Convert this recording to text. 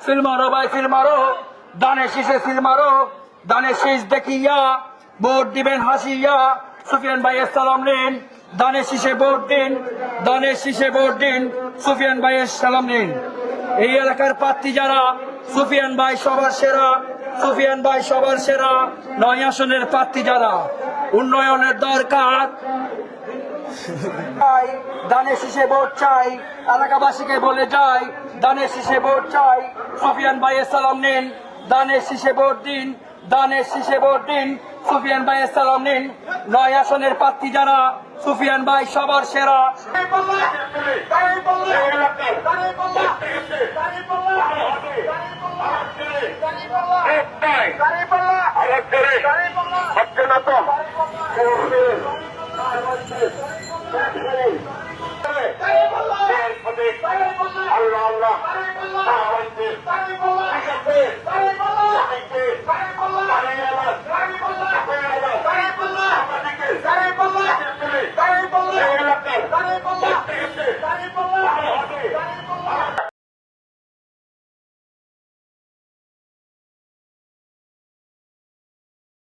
Seal মারো ভাই seal মারো, দানের শীষে সিল মারো, দানের শীষ দেখিয়া ভোট দিবেন হাসিয়া। সুফিয়ান ভাইয়ের সালাম নিন, দানের শীষে ভোট দিন, দানের শীষে ভোট দিন, সুফিয়ান ভাইয়ের সালাম নিন। এই এলাকার প্রার্থী যারা, সুফিয়ান ভাই সবার সেরা, সুফিয়ান ভাই সবার সেরা। 9 আসনের প্রার্থী যারা, উন্নয়নের দরকার, দানের শীষে ভোট চাই, এলাকাবাসীকে বলে যাই, দানের শীষে ভোট চাই। সুফিয়ান ভাইয়ের সালাম নিন, দানের শীষে ভোট দিন, দানের শীষে ভোট দিন, সুফিয়ান ভাইয়ের সালাম নিন। 9 আসনের প্রার্থী যারা, সুফিয়ান ভাই সবার সেরা। আল্লাহ আল্লাহ